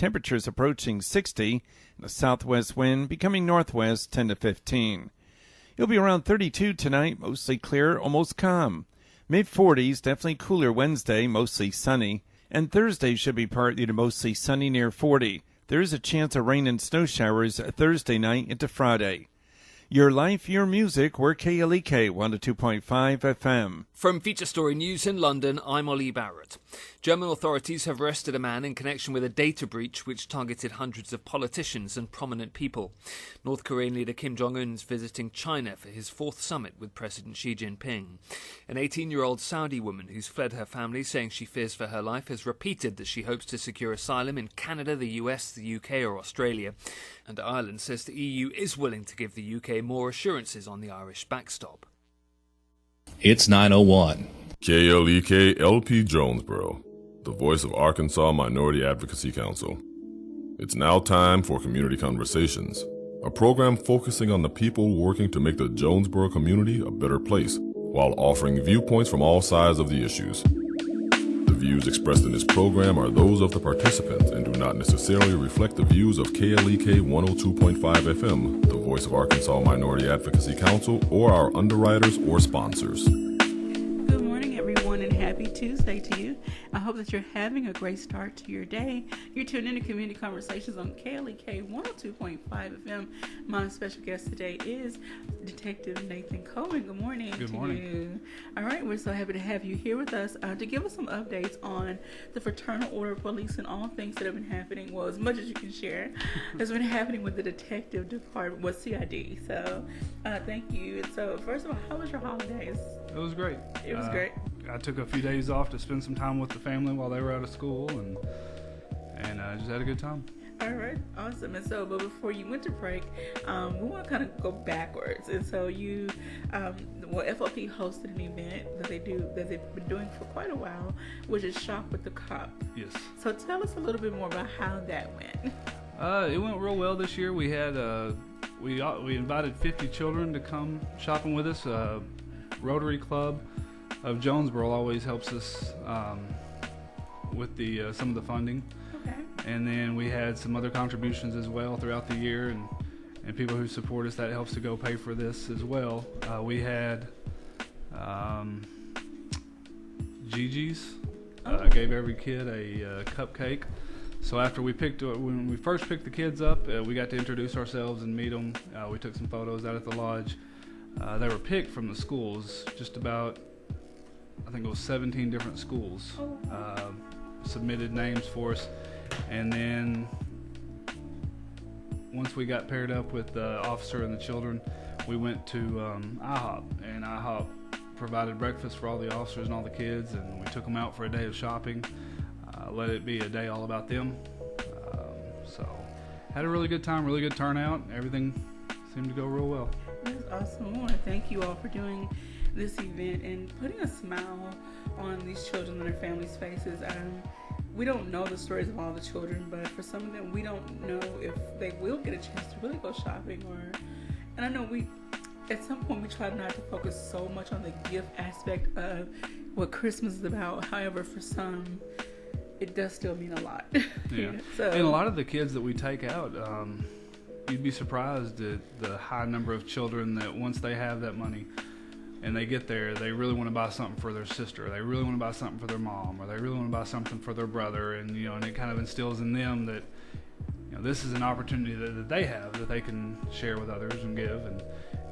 temperatures approaching 60, and a southwest wind becoming northwest 10 to 15. It'll be around 32 tonight, mostly clear, almost calm. Mid-40s, definitely cooler Wednesday, mostly sunny. And Thursday should be partly to mostly sunny near 40. There is a chance of rain and snow showers Thursday night into Friday. Your life, your music, we're KLEK 102.5 FM. From Feature Story News in London, I'm Ollie Barrett. German authorities have arrested a man in connection with a data breach which targeted hundreds of politicians and prominent people. North Korean leader Kim Jong-un is visiting China for his fourth summit with President Xi Jinping. An 18-year-old Saudi woman who's fled her family, saying she fears for her life, has repeated that she hopes to secure asylum in Canada, the US, the UK or Australia. And Ireland says the EU is willing to give the UK more assurances on the Irish backstop. It's 9:01. KLEK LP Jonesboro, the voice of Arkansas Minority Advocacy Council. It's now time for Community Conversations, a program focusing on the people working to make the Jonesboro community a better place, while offering viewpoints from all sides of the issues. The views expressed in this program are those of the participants and do not necessarily reflect the views of KLEK 102.5 FM, the voice of Arkansas Minority Advocacy Council, or our underwriters or sponsors. Good morning, everyone, and happy Tuesday to you. I hope that you're having a great start to your day. You're tuned into Community Conversations on KLEK 102.5 FM. My special guest today is Detective Nathan Coleman. Good morning. Good morning. You. All right, we're so happy to have you here with us to give us some updates on the Fraternal Order of Police and all things that have been happening. Well, as much as you can share, has been happening with the Detective Department, with CID. So, thank you. So, first of all, how was your holidays? It was great. It was great. I took a few days off to spend some time with the family while they were out of school, and just had a good time. All right, awesome. And so, but before you went to break, we want to kind of go backwards. And so you, FOP hosted an event that they've been doing for quite a while, which is Shop with the Cop. Yes. So tell us a little bit more about how that went. It went real well this year. We had we invited 50 children to come shopping with us. Rotary Club of Jonesboro always helps us with the some of the funding. Okay. And then we had some other contributions as well throughout the year, and people who support us, that helps to go pay for this as well. We had Gigi's. Gave every kid a cupcake. So after when we first picked the kids up, we got to introduce ourselves and meet them. We took some photos out at the lodge. They were picked from the schools, just about, I think it was 17 different schools submitted names for us. And then once we got paired up with the officer and the children, we went to IHOP, and IHOP provided breakfast for all the officers and all the kids, and we took them out for a day of shopping, let it be a day all about them. So had a really good time, really good turnout. Everything seemed to go real well. That's awesome. I want to thank you all for doing this event and putting a smile on these children and their families' faces. We don't know the stories of all the children, but for some of them, we don't know if they will get a chance to really go shopping. And I know at some point, we try not to focus so much on the gift aspect of what Christmas is about. However, for some, it does still mean a lot. Yeah. So, and a lot of the kids that we take out, you'd be surprised at the high number of children that once they have that money and they get there, they really want to buy something for their sister, they really want to buy something for their mom, or they really want to buy something for their brother, and and it kind of instills in them that this is an opportunity that they have that they can share with others and give and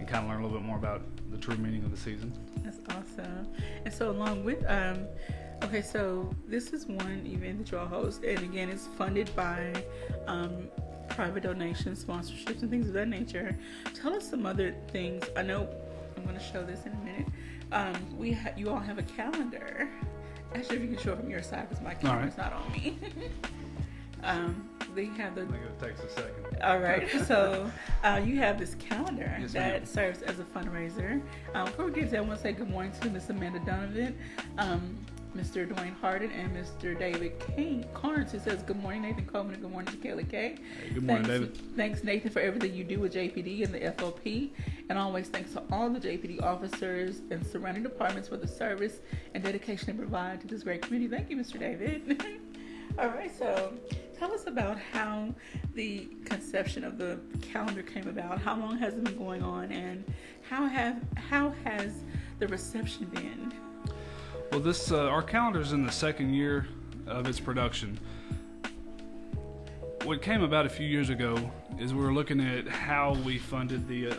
kind of learn a little bit more about the true meaning of the season. That's awesome. And so along with okay, so this is one event that you all host, and again, it's funded by private donations, sponsorships, and things of that nature. Tell us some other things. I know I'm going to show this in a minute. You all have a calendar. Actually, if you can show it from your side, because my camera's not on me. They have the. I think it takes a second. All right. So you have this calendar yes, that ma'am. serves as a fundraiser. Before we get to that, I want to say good morning to Miss Amanda Donovan, Mr. Dwayne Harden, and Mr. David Carnes, who says good morning, Nathan Coleman, and good morning to KLK. Hey, good morning, David. Thanks, Nathan, for everything you do with JPD and the FOP. And always thanks to all the JPD officers and surrounding departments for the service and dedication they provide to this great community. Thank you, Mr. David. All right, so tell us about how the conception of the calendar came about. How long has it been going on, and how has the reception been? Well, this our calendar's in the second year of its production. What came about a few years ago is we were looking at how we funded the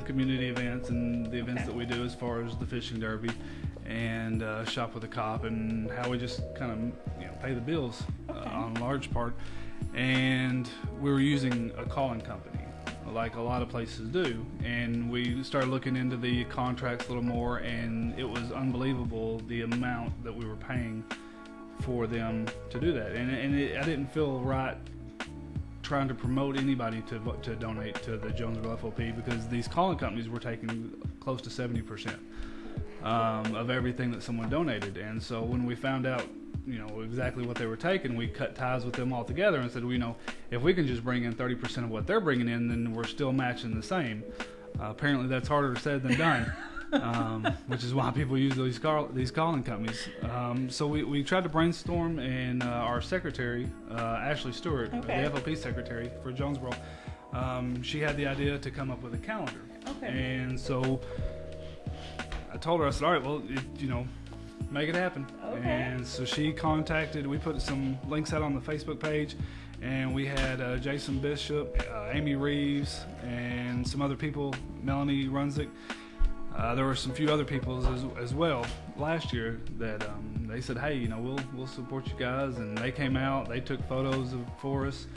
community events and the events that we do, as far as the fishing derby and Shop with a Cop, and how we just kind of pay the bills on large part. And we were using a calling company, like a lot of places do, and we started looking into the contracts a little more, and it was unbelievable the amount that we were paying for them to do that. And I didn't feel right trying to promote anybody to donate to the Jonesboro FOP, because these calling companies were taking close to 70% of everything that someone donated. And so when we found out exactly what they were taking, we cut ties with them altogether and said, well, if we can just bring in 30% of what they're bringing in, then we're still matching the same. Apparently that's harder said than done. Which is why people use these calling companies. So we tried to brainstorm, and our secretary, Ashley Stewart, the FOP secretary for Jonesboro, she had the idea to come up with a calendar. And so I told her, I said, all right, well, make it happen. And so she contacted, we put some links out on the Facebook page, and we had Jason Bishop, Amy Reeves, and some other people, Melanie Runzik. There were some few other people as well last year that they said, hey, we'll support you guys, and they came out, they took photos for us,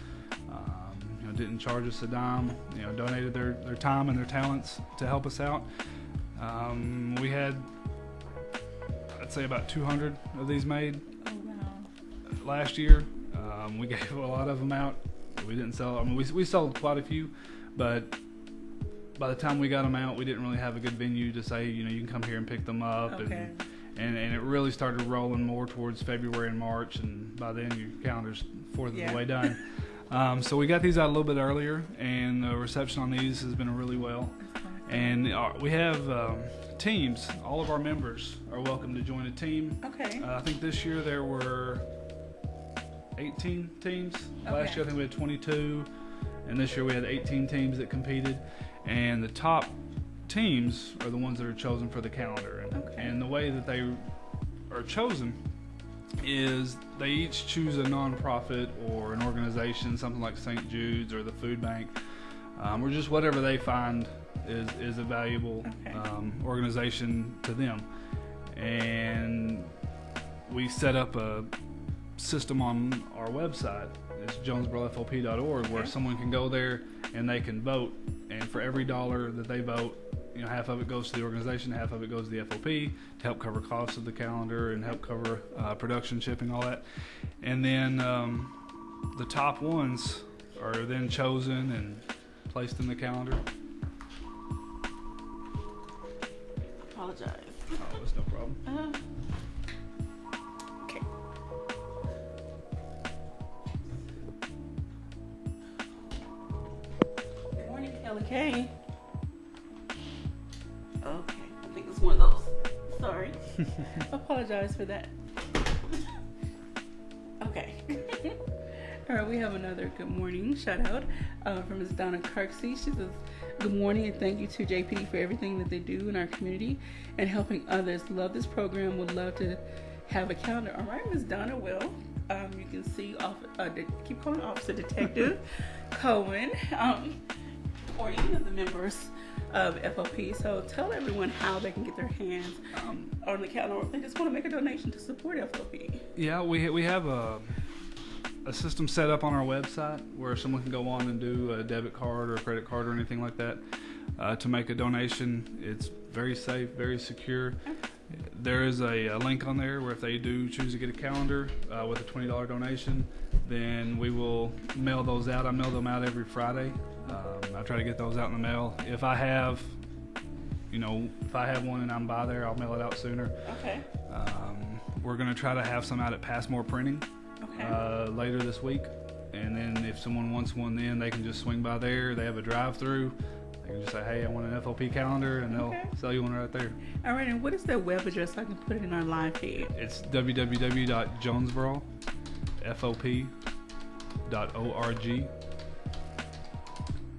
didn't charge us a dime, donated their time and their talents to help us out. We had, I'd say, about 200 of these made last year. We gave a lot of them out. We didn't sell. We sold quite a few, but by the time we got them out, we didn't really have a good venue to say, you can come here and pick them up. And it really started rolling more towards February and March, and by then your calendar's fourth of the way done. So we got these out a little bit earlier, and the reception on these has been really well. And we have teams. All of our members are welcome to join a team. I think this year there were 18 teams. Last year I think we had 22, and this year we had 18 teams that competed. And the top teams are the ones that are chosen for the calendar. And the way that they are chosen is they each choose a nonprofit or an organization, something like St. Jude's or the Food Bank, or just whatever they find is a valuable organization to them. And we set up a system on our website. It's jonesborofop.org, where someone can go there and they can vote, and for every dollar that they vote, half of it goes to the organization, half of it goes to the FOP to help cover costs of the calendar and help cover production, shipping, all that. And then the top ones are then chosen and placed in the calendar. Apologize. Oh, that's no problem. Okay. I think it's one of those. Sorry. Apologize for that. Okay. All right, we have another good morning shout out from Ms. Donna Kirksey. She says, good morning and thank you to JPD for everything that they do in our community and helping others. Love this program. Would love to have a calendar. All right, Ms. Donna will. You can see keep calling Officer Detective Coleman. Or any of the members of FOP. So tell everyone how they can get their hands on the calendar, or if they just want to make a donation to support FOP. Yeah, we have a system set up on our website where someone can go on and do a debit card or a credit card or anything like that to make a donation. It's very safe, very secure. There is a link on there where if they do choose to get a calendar with a $20 donation, then we will mail those out. I mail them out every Friday. I try to get those out in the mail. If I have one and I'm by there, I'll mail it out sooner. We're going to try to have some out at Passmore Printing later this week. And then if someone wants one, then they can just swing by there. They have a drive-through. They can just say, hey, I want an FOP calendar, and they'll sell you one right there. All right, and what is their web address so I can put it in our live feed? It's www.jonesboro, fop.org.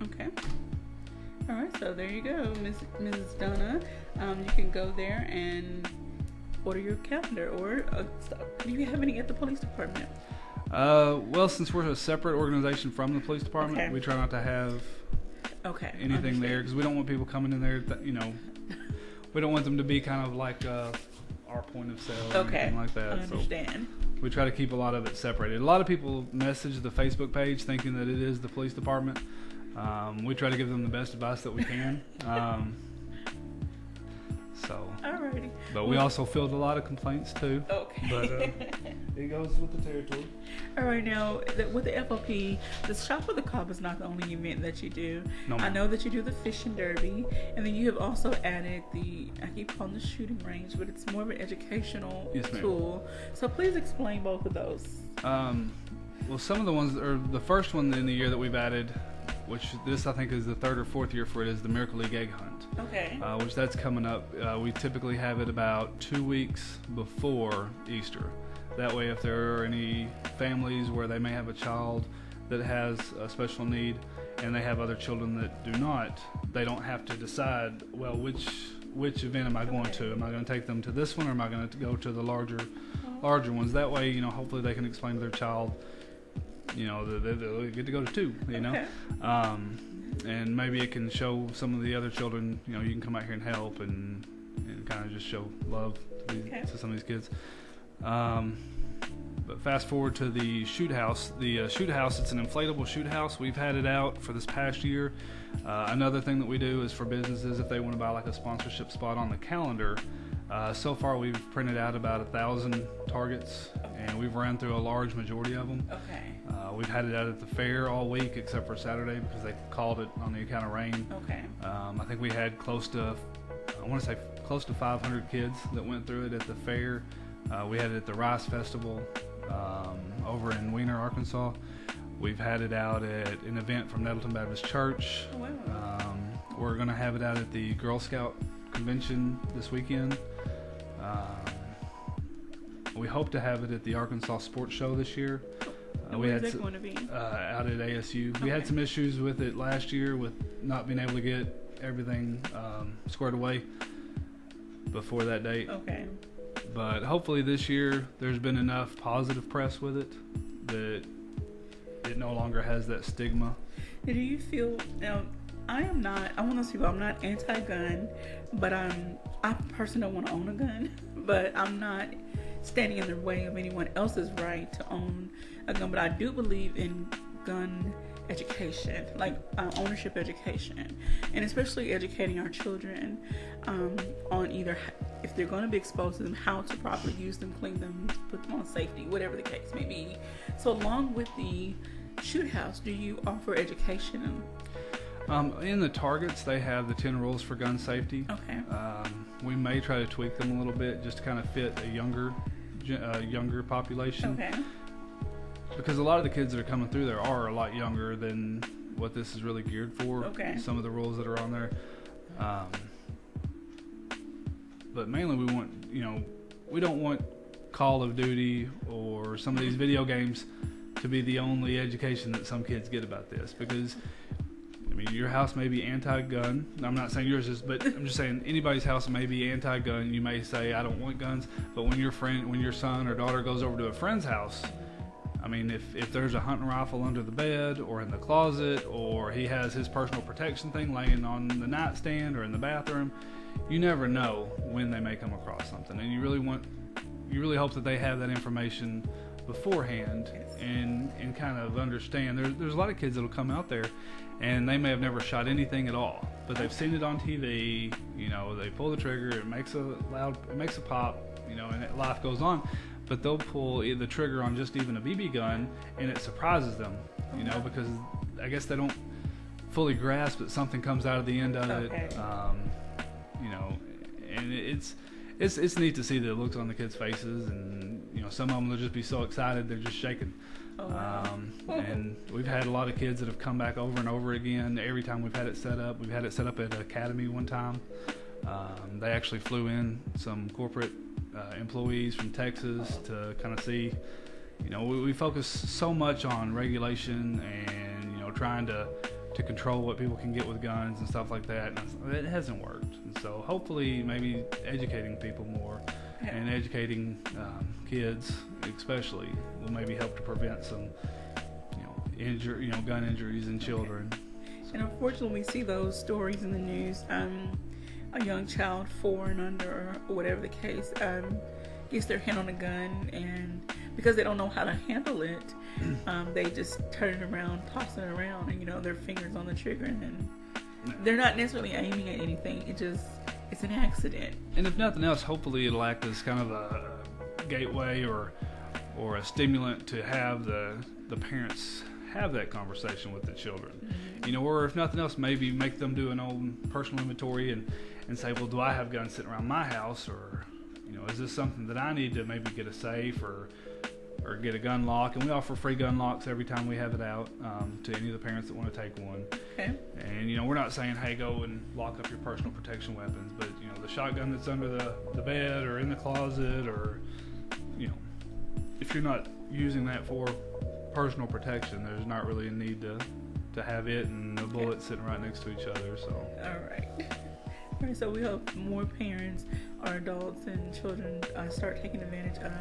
Okay. All right, so there you go, Mrs. Donna. You can go there and order your calendar, or do you have any at the police department? Well, since we're a separate organization from the police department, Okay. we try not to have anything understand. there because we don't want people coming in there. We don't want them to be kind of like our point of sale or anything like that. I understand. So we try to keep a lot of it separated. A lot of people message the Facebook page thinking that it is the police department. We try to give them the best advice that we can. Alrighty. But we also field a lot of complaints too. Okay. But it goes with the territory. All right, now with the FOP, the Shop with the Cop is not the only event that you do. No, I know that you do the fishing derby, and then you have also added I keep calling the shooting range, but it's more of an educational tool. So please explain both of those. Well, some of the ones, or the first one in the year that we've added, which this I think is the third or fourth year for it, is the Miracle League Egg Hunt. Okay. Which that's coming up. We typically have it about 2 weeks before Easter. That way, if there are any families where they may have a child that has a special need and they have other children that do not, they don't have to decide, well, which event am I going to? Am I going to take them to this one, or am I going to go to the larger ones? That way, hopefully they can explain to their child, they get to go to two, Okay. And maybe it can show some of the other children, you can come out here and help and kind of just show love to some of these kids. But fast forward to the shoot house. The shoot house, it's an inflatable shoot house. We've had it out for this past year. Another thing that we do is for businesses, if they want to buy like a sponsorship spot on the calendar. So far we've printed out about 1,000 targets, and we've run through a large majority of them. Okay. We've had it out at the fair all week except for Saturday because they called it on the account of rain. Okay. I think we had close to 500 kids that went through it at the fair. We had it at the Rice Festival over in Weiner, Arkansas. We've had it out at an event from Nettleton Baptist Church. Oh, wow. We're going to have it out at the Girl Scout convention this weekend. We hope to have it at the Arkansas Sports Show this year. Where is that going to be? Out at ASU. We had some issues with it last year with not being able to get everything squared away before that date. Okay. But hopefully this year there's been enough positive press with it that it no longer has that stigma. Do you feel now? I'm one of those people. I'm not anti-gun, but I personally don't want to own a gun. But I'm not standing in the way of anyone else's right to own a gun. But I do believe in gun education, like ownership education, and especially educating our children on either if they're going to be exposed to them, how to properly use them, clean them, put them on safety, whatever the case may be. So along with the shoot house, do you offer education? In the targets, they have the 10 rules for gun safety. Okay. We may try to tweak them a little bit just to kind of fit a younger population. Okay. Because a lot of the kids that are coming through there are a lot younger than what this is really geared for. Okay. Some of the rules that are on there. But mainly we don't want Call of Duty or some of these video games to be the only education that some kids get about this, because your house may be anti-gun. I'm not saying yours is, but I'm just saying anybody's house may be anti-gun. You may say, I don't want guns, but when your son or daughter goes over to a friend's house, if there's a hunting rifle under the bed or in the closet, or he has his personal protection thing laying on the nightstand or in the bathroom, you never know when they may come across something, and you really hope that they have that information beforehand and kind of understand. There's a lot of kids that'll come out there and they may have never shot anything at all, but they've seen it on TV. They pull the trigger, it makes a pop, and life goes on. But they'll pull the trigger on just even a BB gun, and it surprises them, because I guess they don't fully grasp that something comes out of the end of it. And it's neat to see the looks on the kids' faces, and some of them will just be so excited they're just shaking. And we've had a lot of kids that have come back over and over again. Every time we've had it set up at Academy one time. They actually flew in some corporate employees from Texas to kind of see, we focus so much on regulation and trying to control what people can get with guns and stuff like that, and it hasn't worked. And so hopefully maybe educating people more and educating kids especially will maybe help to prevent some gun injuries in children. And unfortunately we see those stories in the news. A young child 4 and under, or whatever the case, gets their hand on a gun, and because they don't know how to handle it, they just turn it around, toss it around, and their fingers on the trigger, and then they're not necessarily aiming at anything. It's an accident. And if nothing else, hopefully it'll act as kind of a gateway or a stimulant to have the parents have that conversation with the children. Or if nothing else, maybe make them do an own personal inventory and say, well, do I have guns sitting around my house, or is this something that I need to maybe get a safe or get a gun lock? And we offer free gun locks every time we have it out to any of the parents that want to take one. Okay. And we're not saying, hey, go and lock up your personal protection weapons, but the shotgun that's under the bed or in the closet, or if you're not using that for personal protection, there's not really a need to have it and the bullets sitting right next to each other. So all right. So we hope more parents or adults and children start taking advantage of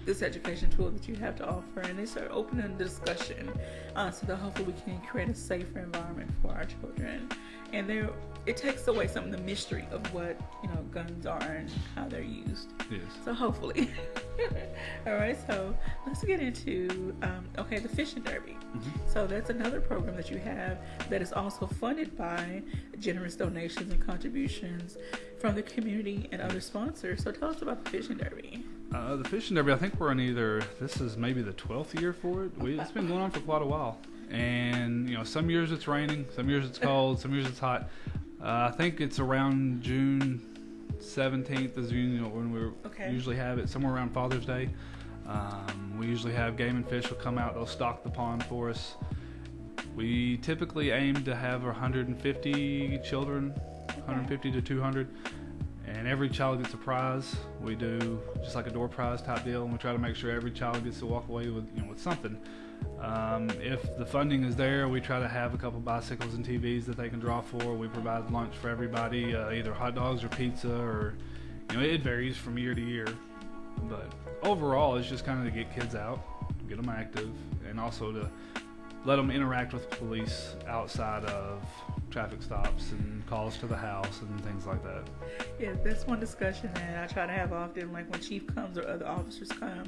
this education tool that you have to offer, and they start opening the discussion so that hopefully we can create a safer environment for our children. And it takes away some of the mystery of what guns are and how they're used. Yes. So hopefully. All right, so let's get into the fishing derby. So that's another program that you have that is also funded by generous donations and contributions from the community and other sponsors. So tell us about the fishing derby. The fishing derby, I think we're in this is maybe the 12th year for it. It's been going on for quite a while. And, some years it's raining, some years it's cold, some years it's hot. I think it's around June 17th is when we usually have it, somewhere around Father's Day. We usually have Game and Fish will come out, they'll stock the pond for us. We typically aim to have 150 children, 150 to 200, and every child gets a prize. We do just like a door prize type deal, and we try to make sure every child gets to walk away with something. If the funding is there, we try to have a couple bicycles and TVs that they can draw for. We provide lunch for everybody, either hot dogs or pizza, or it varies from year to year. But overall, it's just kind of to get kids out, get them active, and also to let them interact with police outside of traffic stops and calls to the house and things like that. Yeah, that's one discussion that I try to have often, like when chief comes or other officers come.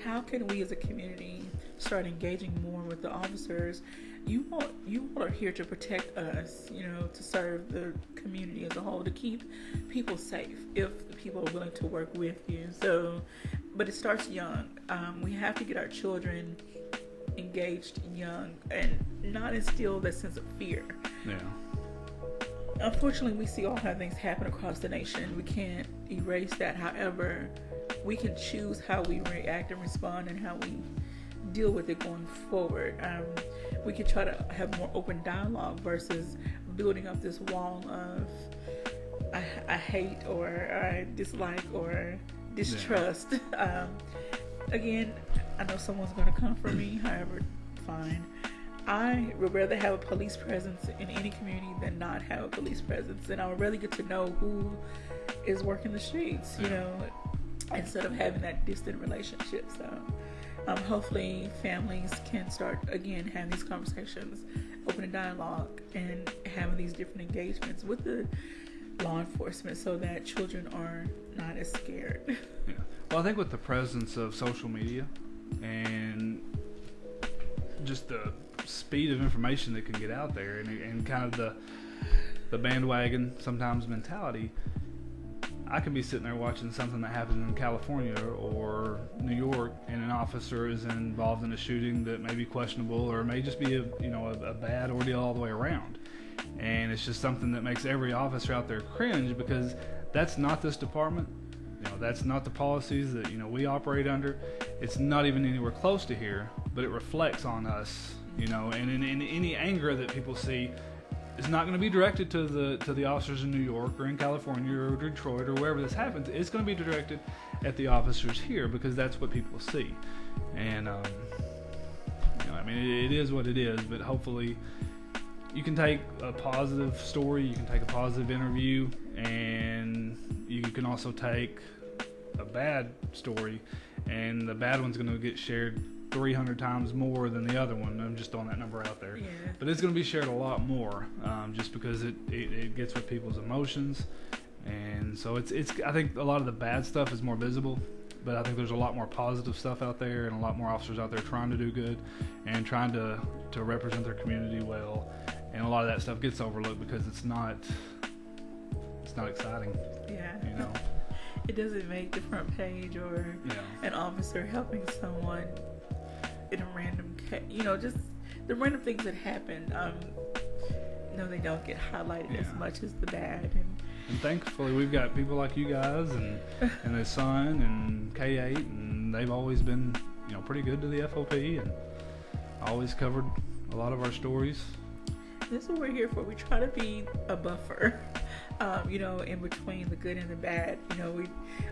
How can we as a community start engaging more with the officers? You all are here to protect us, to serve the community as a whole, to keep people safe if the people are willing to work with you. So, but it starts young. We have to get our children engaged young and not instill that sense of fear. Yeah. Unfortunately, we see all kinds of things happen across the nation. We can't erase that. However, we can choose how we react and respond and how we deal with it going forward. We can try to have more open dialogue versus building up this wall of I hate or I dislike or distrust. Yeah. Again, I know someone's going to come for me. However, fine. I would rather have a police presence in any community than not have a police presence, and I would rather get to know who is working the streets, instead of having that distant relationship. So hopefully families can start again having these conversations, open a dialogue, and having these different engagements with the law enforcement so that children are not as scared. Yeah. Well, I think with the presence of social media and just the speed of information that can get out there and kind of the bandwagon sometimes mentality, I could be sitting there watching something that happens in California or New York, and an officer is involved in a shooting that may be questionable or may just be a bad ordeal all the way around. And it's just something that makes every officer out there cringe, because that's not this department. That's not the policies that we operate under. It's not even anywhere close to here, but it reflects on us. And in any anger that people see, it's not going to be directed to the officers in New York or in California or Detroit or wherever this happens. It's going to be directed at the officers here because that's what people see. And it is what it is. But hopefully, you can take a positive story, you can take a positive interview, and you can also take a bad story, and the bad one's going to get shared 300 times more than the other one. I'm just throwing that number out there. Yeah. But it's going to be shared a lot more, just because it gets with people's emotions. And so it's I think a lot of the bad stuff is more visible, but I think there's a lot more positive stuff out there and a lot more officers out there trying to do good and trying to represent their community well. And a lot of that stuff gets overlooked because it's not exciting. Yeah. You know. It doesn't make the front page or an officer helping someone in a random case. Just the random things that happen. They don't get highlighted as much as the bad. And thankfully, we've got people like you guys and his son and K8, and they've always been, pretty good to the FOP and always covered a lot of our stories. This is what we're here for. We try to be a buffer, in between the good and the bad. We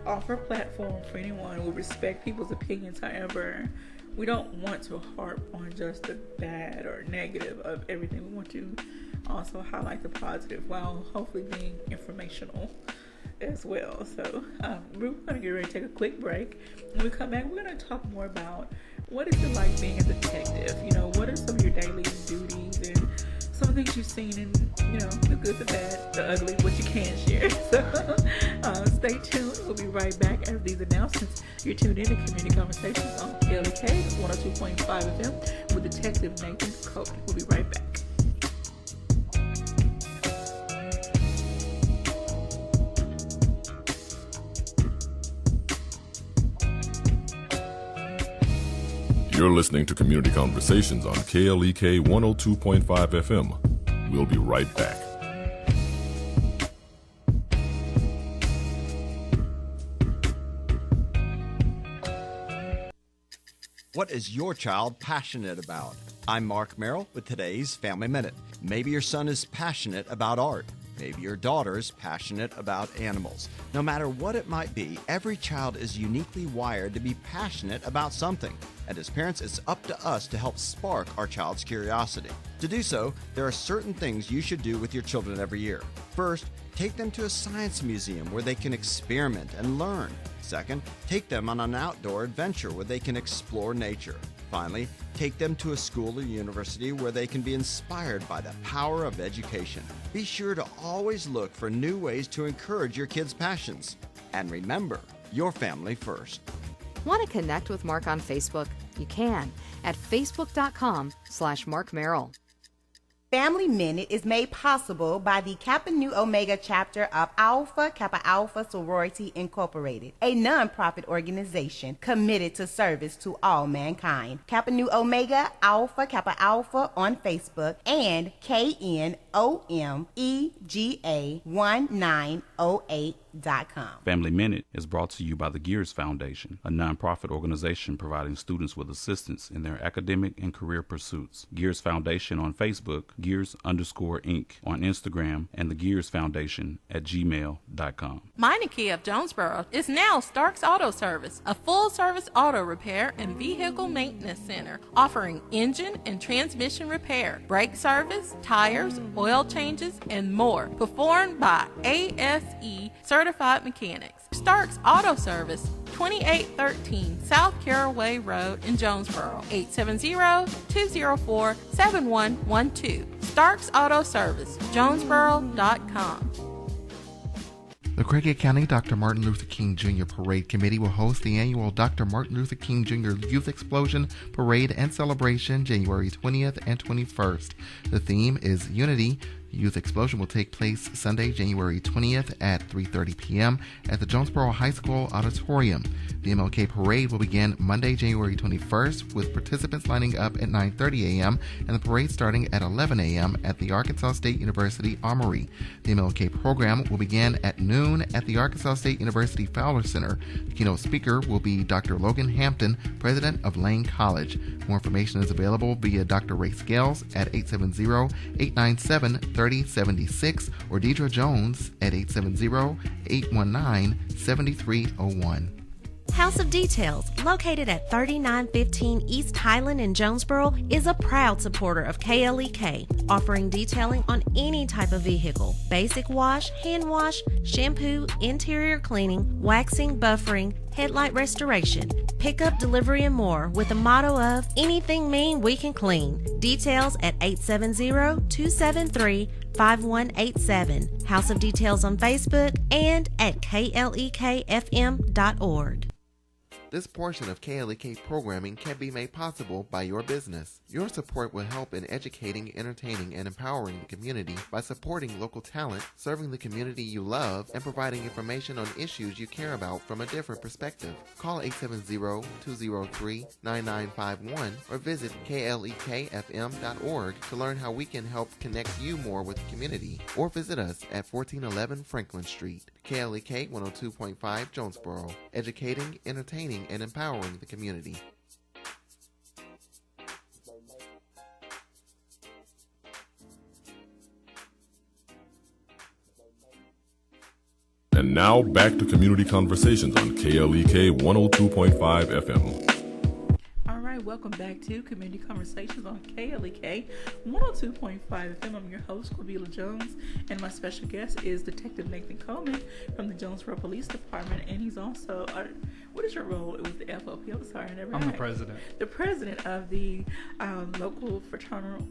offer a platform for anyone. We respect people's opinions. However, we don't want to harp on just the bad or negative of everything. We want to also highlight the positive while hopefully being informational as well. So we're going to get ready to take a quick break. When we come back, we're going to talk more about what is it like being a detective. What are some of your daily duties and some things you've seen in, the good, the bad, the ugly, what you can share. So stay tuned. We'll be right back after these announcements. You're tuned in to Community Conversations on KLEK 102.5 FM with Detective Nathan Coleman. We'll be right back. You're listening to Community Conversations on KLEK 102.5 FM. We'll be right back. What is your child passionate about? I'm Mark Merrill with today's Family Minute. Maybe your son is passionate about art. Maybe your daughter is passionate about animals. No matter what it might be, every child is uniquely wired to be passionate about something. And as parents, it's up to us to help spark our child's curiosity. To do so, there are certain things you should do with your children every year. First, take them to a science museum where they can experiment and learn. Second, take them on an outdoor adventure where they can explore nature. Finally, take them to a school or university where they can be inspired by the power of education. Be sure to always look for new ways to encourage your kids' passions. And remember, your family first. Want to connect with Mark on Facebook? You can at facebook.com/Mark Merrill. Family Minute is made possible by the Kappa Nu Omega chapter of Alpha Kappa Alpha Sorority Incorporated, a non-profit organization committed to service to all mankind. Kappa Nu Omega Alpha Kappa Alpha on Facebook and KNOMEGA1908.com. Family Minute is brought to you by the Gears Foundation, a non-profit organization providing students with assistance in their academic and career pursuits. Gears Foundation on Facebook, Gears_Inc. on Instagram, and the Gears Foundation at gmail.com. Meineke of Jonesboro is now Starks Auto Service, a full-service auto repair and vehicle maintenance center offering engine and transmission repair, brake service, tires, oil changes, and more, performed by ASE certified mechanics. Starks Auto Service, 2813 South Caraway Road in Jonesboro, 870-204-7112. Starks Auto Service, Jonesboro.com. The Craighead County Dr. Martin Luther King Jr. Parade Committee will host the annual Dr. Martin Luther King Jr. Youth Explosion Parade and Celebration January 20th and 21st. The theme is Unity. Youth Explosion will take place Sunday, January 20th at 3:30 p.m. at the Jonesboro High School Auditorium. The MLK Parade will begin Monday, January 21st, with participants lining up at 9:30 a.m. and the parade starting at 11 a.m. at the Arkansas State University Armory. The MLK program will begin at noon at the Arkansas State University Fowler Center. The keynote speaker will be Dr. Logan Hampton, president of Lane College. More information is available via Dr. Ray Scales at 870-897-3000. 870-3076 or Deidre Jones at 870-819-7301. House of Details, located at 3915 East Highland in Jonesboro, is a proud supporter of KLEK, offering detailing on any type of vehicle: basic wash, hand wash, shampoo, interior cleaning, waxing, buffering, headlight restoration, pickup, delivery, and more, with the motto of anything mean we can clean. Details at 870-273-5187. House of Details on Facebook and at klekfm.org. This portion of KLEK programming can be made possible by your business. Your support will help in educating, entertaining, and empowering the community by supporting local talent, serving the community you love, and providing information on issues you care about from a different perspective. Call 870-203-9951 or visit klekfm.org to learn how we can help connect you more with the community, or visit us at 1411 Franklin Street. KLEK 102.5 Jonesboro, educating, entertaining, and empowering the community. And now back to Community Conversations on KLEK 102.5 FM. All right, welcome back to Community Conversations on KLEK 102.5 FM. I'm your host, Corvila Jones, and my special guest is Detective Nathan Coleman from the Jonesboro Police Department, and he's also, what is your role with the FOP? I'm sorry, I never I'm asked. the president. The president of the local fraternal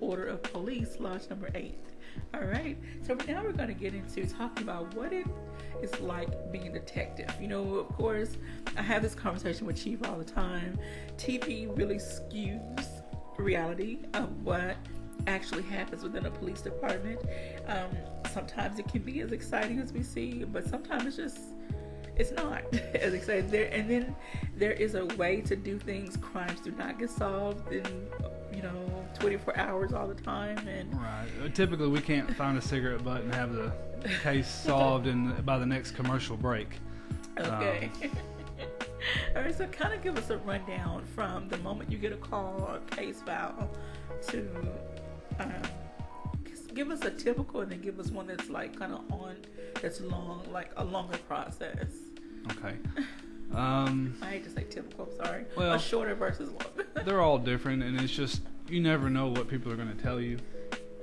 order of police, Lodge number 8. All right, so now we're going to get into talking about what it is like being a detective. You know, of course, I have this conversation with Chief all the time. TV really skews reality of what actually happens within a police department. Sometimes it can be as exciting as we see, but sometimes it's not as exciting. And then there is a way to do things. Crimes do not get solved in 24 hours all the time. And right. Typically, we can't find a cigarette butt and have the case solved by the next commercial break. Okay. All right. So, kind of give us a rundown from the moment you get a call or case file to give us a typical, and then give us one that's like kind of that's long, like a longer process. Okay. I hate to say typical, I'm sorry. Well, a shorter versus long. They're all different, and it's just, you never know what people are going to tell you.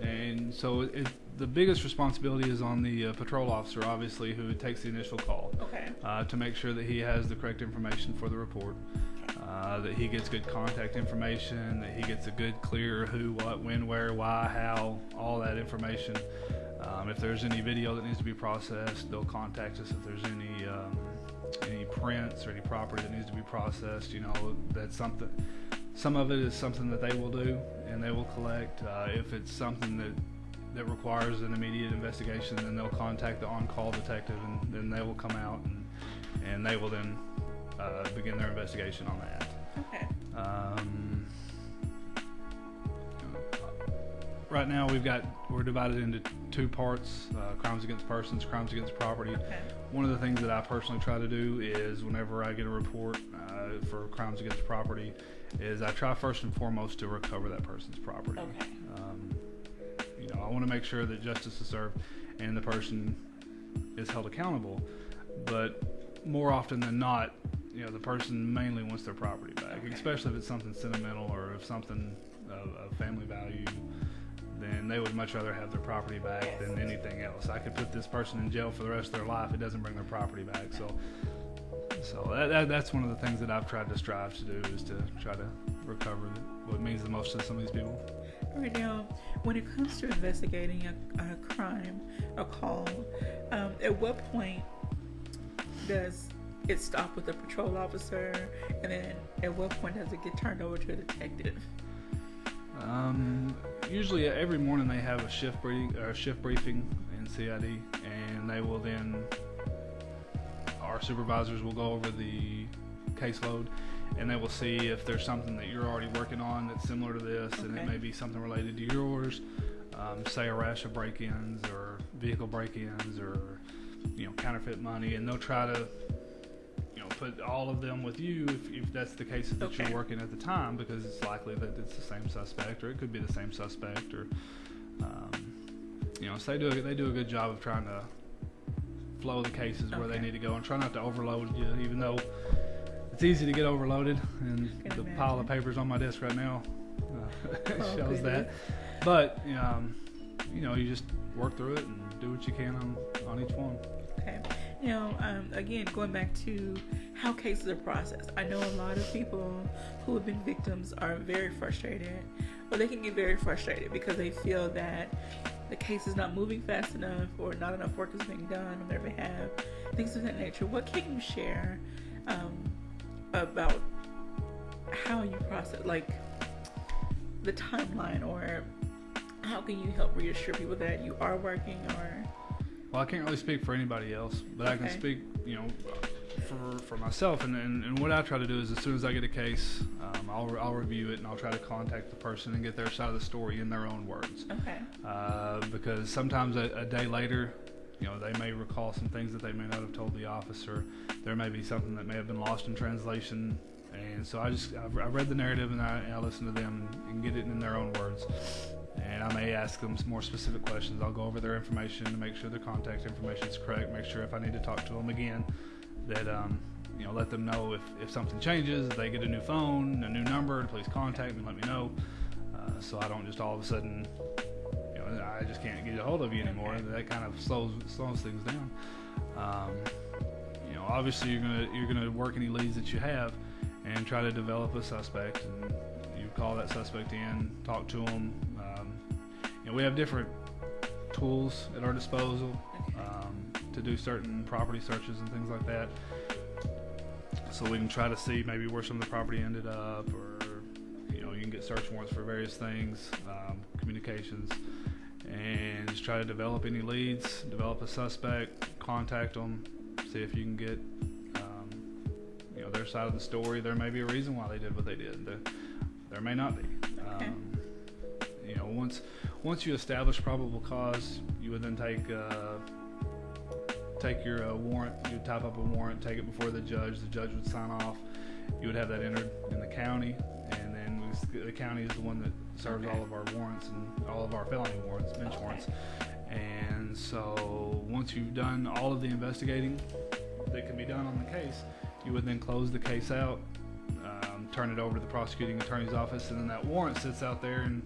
And so the biggest responsibility is on the patrol officer, obviously, who takes the initial call. Okay. To make sure that he has the correct information for the report, that he gets good contact information, that he gets a good, clear who, what, when, where, why, how, all that information. If there's any video that needs to be processed, they'll contact us. If there's any prints or any property that needs to be processed, that's something. Some of it is something that they will do and they will collect. If it's something that requires an immediate investigation, then they'll contact the on-call detective, and then they will come out and they will then begin their investigation on that. Okay. Right now we're divided into two parts: crimes against persons, crimes against property. Okay. One of the things that I personally try to do is, whenever I get a report for crimes against property, is I try first and foremost to recover that person's property. Okay. I want to make sure that justice is served and the person is held accountable. But more often than not, the person mainly wants their property back, okay. Especially if it's something sentimental or if something of family value. Then they would much rather have their property back than anything else. I could put this person in jail for the rest of their life. It doesn't bring their property back. So that's one of the things that I've tried to strive to do, is to try to recover what means the most to some of these people. All right, now, when it comes to investigating a crime, a call, at what point does it stop with the patrol officer, and then at what point does it get turned over to a detective? Usually every morning they have a shift briefing in CID, and they will then, our supervisors will go over the caseload, and they will see if there's something that you're already working on that's similar to this, okay. And it may be something related to yours, say a rash of break-ins or vehicle break-ins or counterfeit money, and they'll try to put all of them with you if that's the case that okay. You're working at the time, because it's likely that it's the same suspect, or it could be the same suspect, or So they do a good job of trying to flow the cases where they need to go and try not to overload you, even though it's easy to get overloaded, and the pile of papers on my desk right now shows that. But you just work through it and do what you can on each one. Okay. Again, going back to how cases are processed, I know a lot of people who have been victims are very frustrated, or they can get very frustrated because they feel that the case is not moving fast enough, or not enough work is being done on their behalf, things of that nature. What can you share about how you process, like the timeline, or how can you help reassure people that you are working? Or well, I can't really speak for anybody else, but I can speak, for myself. And what I try to do is, as soon as I get a case, I'll review it, and I'll try to contact the person and get their side of the story in their own words. Okay. Because sometimes a day later, they may recall some things that they may not have told the officer. There may be something that may have been lost in translation. And so I read the narrative, and I listen to them and get it in their own words. And I may ask them some more specific questions. I'll go over their information to make sure their contact information is correct. Make sure if I need to talk to them again, that let them know if something changes, if they get a new phone, a new number, please contact me and let me know. So I don't just all of a sudden, I just can't get a hold of you anymore. That kind of slows things down. Obviously you're gonna work any leads that you have and try to develop a suspect, and you call that suspect in, talk to them. We have different tools at our disposal to do certain property searches and things like that, so we can try to see maybe where some of the property ended up, or you can get search warrants for various things, communications, and just try to develop any leads, develop a suspect, contact them, see if you can get their side of the story. There may be a reason why they did what they did. There may not be. Okay. Once you establish probable cause, you would then take your warrant. You would type up a warrant, take it before the judge. The judge would sign off. You would have that entered in the county, and then the county is the one that serves all of our warrants and all of our felony warrants, bench warrants. And so once you've done all of the investigating that can be done on the case, you would then close the case out, turn it over to the prosecuting attorney's office, and then that warrant sits out there and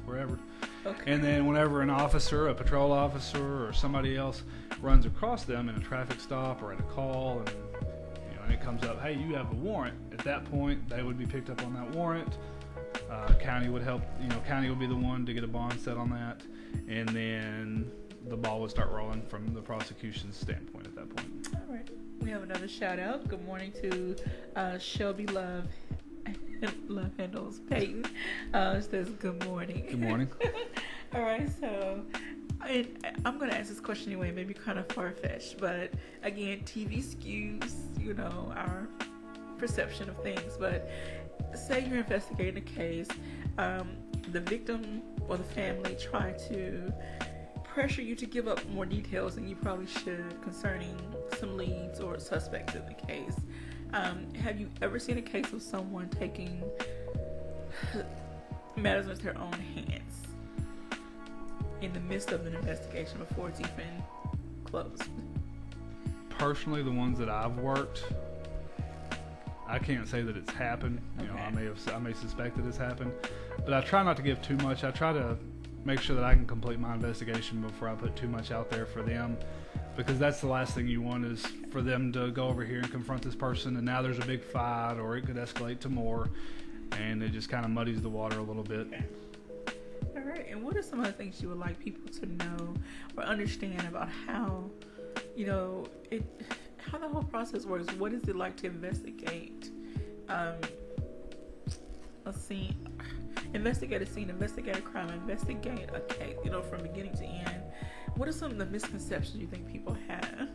wherever. Okay. And then whenever an officer, a patrol officer, or somebody else runs across them in a traffic stop or at a call, and it comes up, hey, you have a warrant. At that point, they would be picked up on that warrant. County would help. County would be the one to get a bond set on that, and then the ball would start rolling from the prosecution's standpoint at that point. All right. We have another shout out. Good morning to Shelby Love Handles Peyton. It says good morning. Good morning. All right, so I'm going to ask this question anyway, maybe kind of far-fetched, but again, TV skews, our perception of things. But say you're investigating a case, the victim or the family try to pressure you to give up more details than you probably should concerning some leads or suspects in the case. Have you ever seen a case of someone taking matters into their own hands in the midst of an investigation before it's even closed? Personally, the ones that I've worked, I can't say that it's happened. I may suspect that it's happened, but I try not to give too much. I try to make sure that I can complete my investigation before I put too much out there for them, because that's the last thing you want, is for them to go over here and confront this person, and now there's a big fight, or it could escalate to more, and it just kind of muddies the water a little bit. Okay. All right, and what are some of the things you would like people to know or understand about how, how the whole process works? What is it like to investigate a scene? Investigate a scene, investigate a crime, investigate a case, from beginning to end. What are some of the misconceptions you think people have?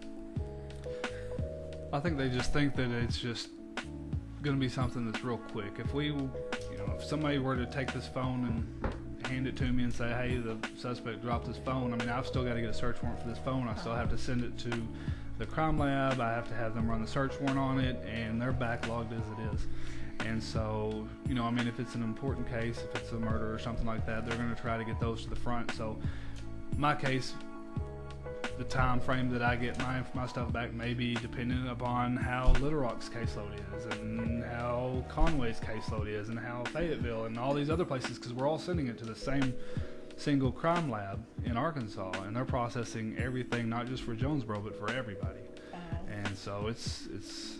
I think they just think that it's just going to be something that's real quick. If if somebody were to take this phone and hand it to me and say, hey, the suspect dropped his phone, I've still got to get a search warrant for this phone. I still have to send it to the crime lab. I have to have them run the search warrant on it, and they're backlogged as it is. And so, you know, I mean, if it's an important case, if it's a murder or something like that, they're going to try to get those to the front. So my case, the time frame that I get my stuff back may be dependent upon how Little Rock's caseload is, and how Conway's caseload is, and how Fayetteville and all these other places, because we're all sending it to the same single crime lab in Arkansas, and they're processing everything, not just for Jonesboro, but for everybody. And so it's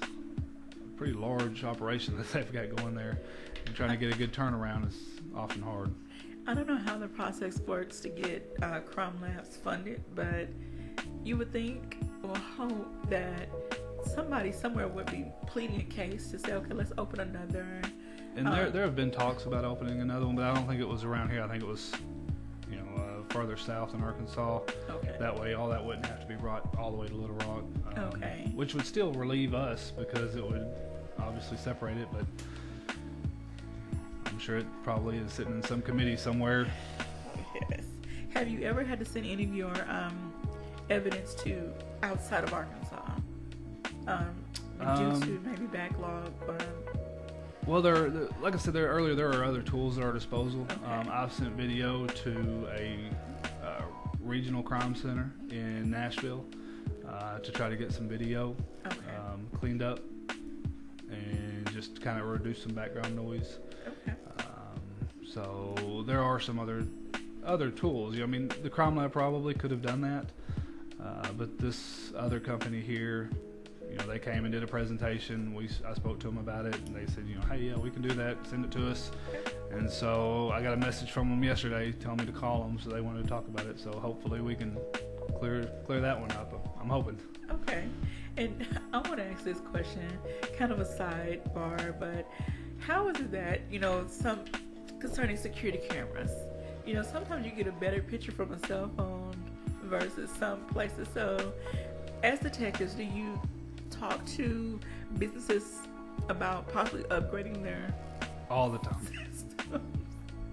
a pretty large operation that they've got going there, and trying to get a good turnaround is often hard. I don't know how the process works to get crime labs funded, but you would think or hope that somebody somewhere would be pleading a case to say, okay, let's open another. And there have been talks about opening another one, but I don't think it was around here. I think it was, you know, further south in Arkansas. Okay. That way, all that wouldn't have to be brought all the way to Little Rock. Okay. Which would still relieve us, because it would obviously separate it, but I'm sure it probably is sitting in some committee somewhere. Yes. Have you ever had to send any of your evidence to outside of Arkansas due to maybe backlog? Well, like I said there earlier, there are other tools at our disposal. Okay. I've sent video to a regional crime center in Nashville to try to get some video cleaned up and just kind of reduce some background noise. Okay. So there are some other tools. I mean, the crime lab probably could have done that, but this other company here, you know, they came and did a presentation. I spoke to them about it, and they said, you know, hey, yeah, we can do that. Send it to us. And so I got a message from them yesterday telling me to call them, so they wanted to talk about it. So hopefully we can clear that one up. I'm hoping. Okay. And I want to ask this question, kind of a sidebar, but how is it that, you know, some concerning security cameras, you know, sometimes you get a better picture from a cell phone versus some places. So as detectives, do you talk to businesses about possibly upgrading their all the time systems?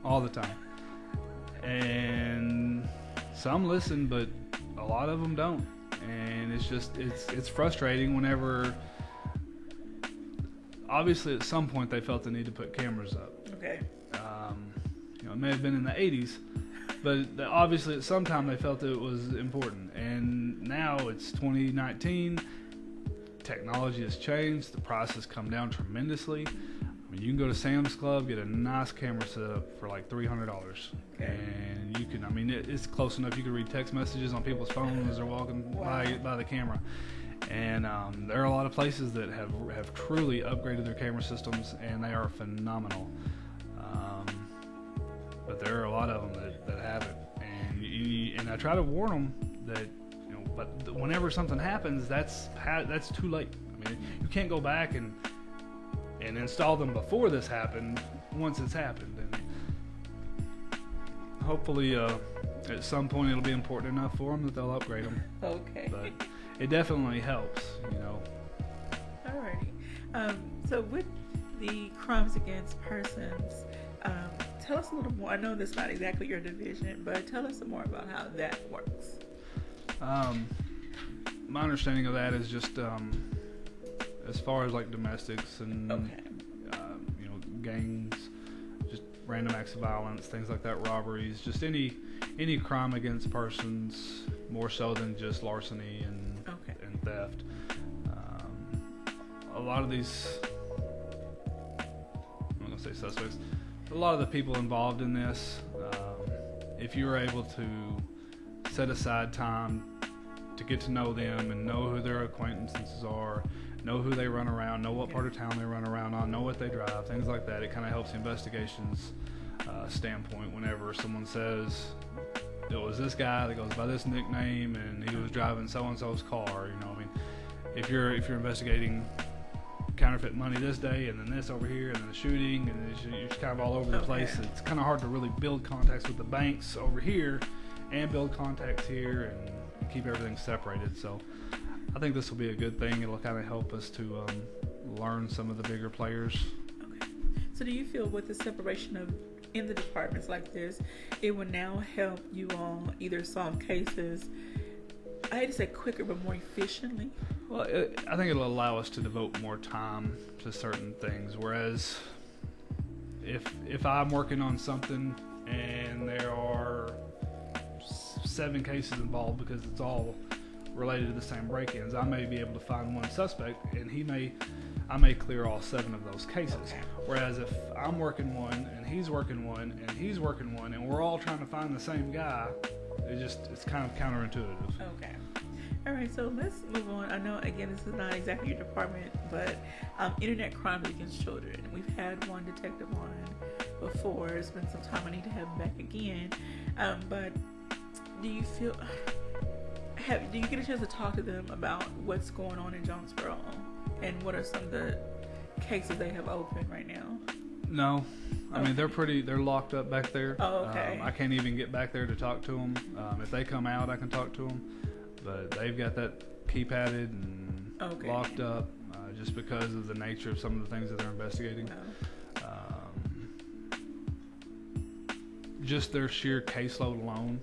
All the time. And some listen, but a lot of them don't, and it's frustrating whenever obviously at some point they felt the need to put cameras up. Okay. You know, it may have been in the 80s, but obviously at some time they felt that it was important, and now it's 2019. Technology has changed. The price has come down tremendously. I mean, you can go to Sam's Club, get a nice camera set up for like $300, and you can. I mean, it's close enough. You can read text messages on people's phones as they're walking by the camera. And there are a lot of places that have truly upgraded their camera systems, and they are phenomenal. But there are a lot of them that haven't, and I try to warn them that. But whenever something happens, that's too late. I mean, you can't go back and install them before this happened. Once it's happened, and hopefully at some point it'll be important enough for them that they'll upgrade them. Okay. But it definitely helps, you know. Alrighty. So with the crimes against persons, tell us a little more. I know that's not exactly your division, but tell us some more about how that works. My understanding of that is just as far as like domestics and you know, gangs, just random acts of violence, things like that, robberies, just any crime against persons, more so than just larceny and theft. A lot of these, I'm gonna say suspects, a lot of the people involved in this, if you were able to set aside time to get to know them and know who their acquaintances are, know who they run around, know what part of town they run around on, know what they drive, things like that. It kind of helps the investigations standpoint whenever someone says it was this guy that goes by this nickname and he was driving so-and-so's car. You know, I mean, if you're investigating counterfeit money this day and then this over here and then the shooting and you're just kind of all over the place, it's kind of hard to really build contacts with the banks over here and build contacts here and keep everything separated. So I think this will be a good thing. It'll kind of help us to learn some of the bigger players. Okay. So do you feel with the separation of in the departments like this, it will now help you all either solve cases I hate to say quicker, but more efficiently? Well, I think it'll allow us to devote more time to certain things. Whereas, if I'm working on something and there are 7 cases involved because it's all related to the same break-ins, I may be able to find one suspect, and I may clear all 7 of those cases. Okay. Whereas if I'm working one and he's working one and he's working one and we're all trying to find the same guy, it's kind of counterintuitive. Okay. All right, so let's move on. I know, again, this is not exactly your department, but internet crimes against children. We've had one detective on before. It's been some time. I need to have him back again. But do you get a chance to talk to them about what's going on in Jonesboro and what are some of the cases they have open right now? No. I mean, they're locked up back there. Oh, okay. I can't even get back there to talk to them. If they come out, I can talk to them. But they've got that keypadded and locked up just because of the nature of some of the things that they're investigating. Just their sheer caseload alone,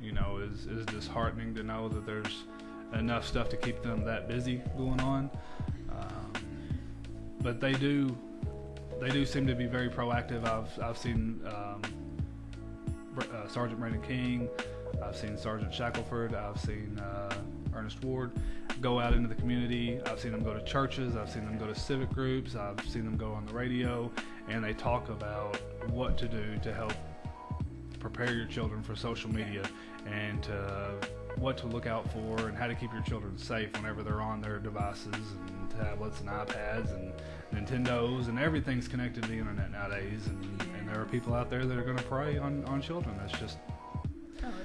is disheartening to know that there's enough stuff to keep them that busy going on. But they do seem to be very proactive. I've seen Sergeant Brandon King, I've seen Sergeant Shackelford, I've seen Ernest Ward go out into the community. I've seen them go to churches, I've seen them go to civic groups, I've seen them go on the radio, and they talk about what to do to help prepare your children for social media and what to look out for and how to keep your children safe whenever they're on their devices and tablets and iPads and Nintendos, and everything's connected to the internet nowadays, and there are people out there that are going to prey on children. That's just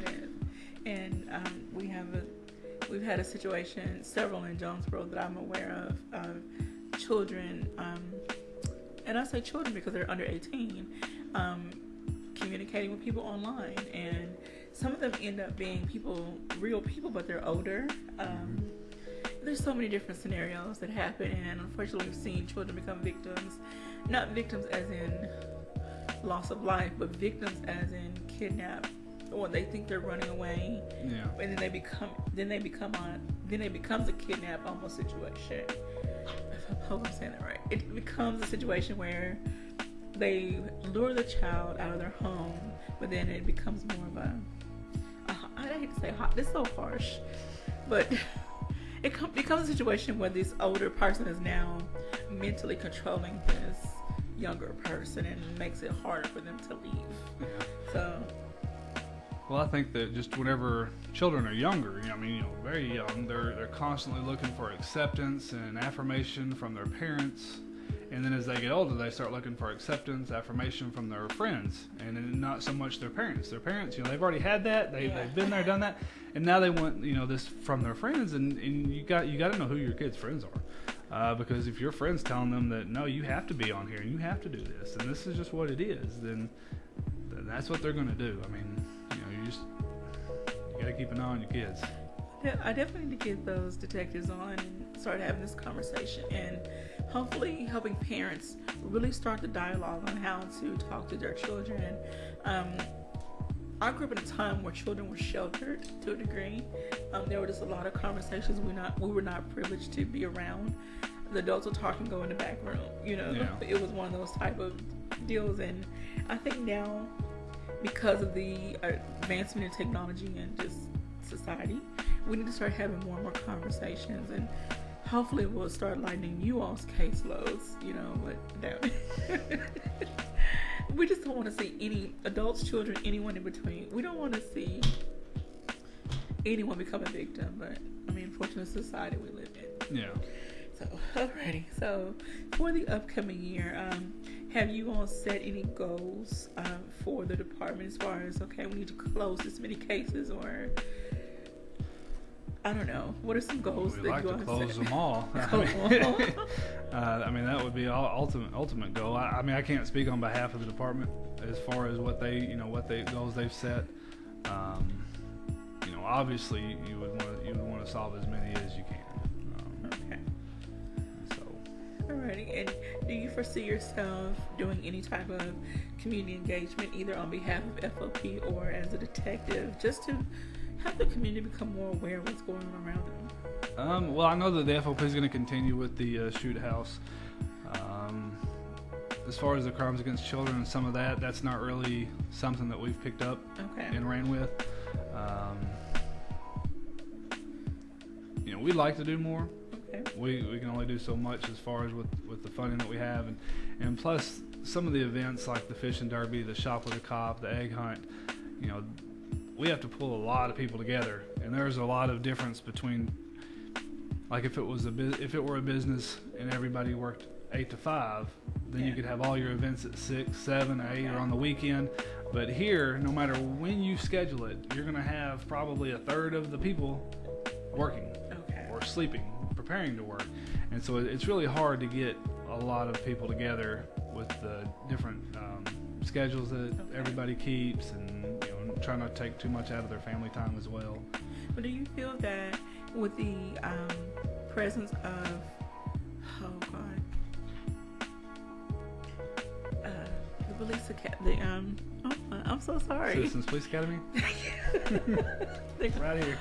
it is. And we've had a situation, several in Jonesboro that I'm aware of children, and I say children because they're under 18, communicating with people online, and some of them end up being real people, but they're older. There's so many different scenarios that happen, and unfortunately we've seen children become victims, not victims as in loss of life, but victims as in kidnapped, or they think they're running away, and then it becomes a kidnap almost situation. I hope I'm saying that right. It becomes a situation where they lure the child out of their home, but then it becomes more of I hate to say hot, this is so harsh, but it becomes a situation where this older person is now mentally controlling this younger person, and it makes it harder for them to leave. So, well, I think that just whenever children are younger, very young, they're constantly looking for acceptance and affirmation from their parents. And then as they get older, they start looking for acceptance, affirmation from their friends, and then not so much their parents. Their parents, they've already had that. They've been there, done that, and now they want this from their friends. And you got to know who your kids' friends are, because if your friend's telling them that no, you have to be on here and you have to do this, and this is just what it is, then that's what they're going to do. I mean, you got to keep an eye on your kids. I definitely need to get those detectives on and start having this conversation, and hopefully helping parents really start the dialogue on how to talk to their children. I grew up in a time where children were sheltered to a degree. There were just a lot of conversations we were not privileged to be around. The adults would talk and go in the back room. It was one of those type of deals, and I think now, because of the advancement in technology and just society, we need to start having more and more conversations, and hopefully we'll start lightening you all's caseloads, but we just don't want to see any adults, children, anyone in between. We don't want to see anyone become a victim, but unfortunate society we live in. Yeah. So, alrighty. So, for the upcoming year, have you all set any goals for the department as far as, we need to close this many cases, or I don't know. What are some goals that like you to want close to set? them all. That would be our ultimate goal. I can't speak on behalf of the department as far as what goals they've set. Obviously you would want to solve as many as you can. Okay. Alrighty. And do you foresee yourself doing any type of community engagement, either on behalf of FOP or as a detective, just to have the community become more aware of what's going on around them? Well, I know that the FOP is going to continue with the shoot house. As far as the crimes against children and some of that, that's not really something that we've picked up and ran with. We'd like to do more. We can only do so much as far as with the funding that we have, and plus some of the events like the fishing derby, the shop with a cop, the egg hunt. We have to pull a lot of people together, and there's a lot of difference between, like if it were a business and everybody worked 8 to 5, then you could have all your events at 6, 7, or 8 or on the weekend. But here, no matter when you schedule it, you're going to have probably a third of the people working or sleeping, preparing to work. And so it's really hard to get a lot of people together with the different schedules that everybody keeps, and try not to take too much out of their family time as well. But do you feel that with the presence of, the police academy, I'm so sorry. Citizens Police Academy? Right here.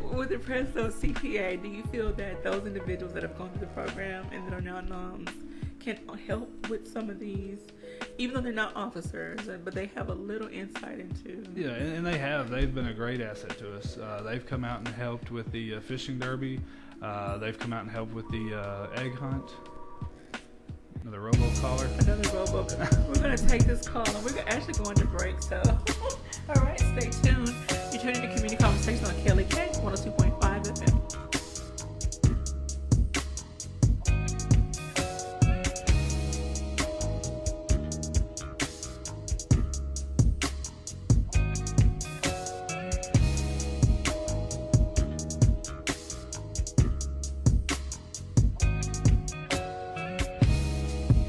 With the presence of CPA, do you feel that those individuals that have gone through the program and that are now noms can help with some of these, even though they're not officers, but they have a little insight into... Yeah, and they have. They've been a great asset to us. They've come out and helped with the fishing derby. They've come out and helped with the egg hunt. Another robo-caller. Another robo. We're going to take this call, and we're actually going to break, so... All right, stay tuned. You're tuning in to Community Conversations on KLEK 102.5 FM.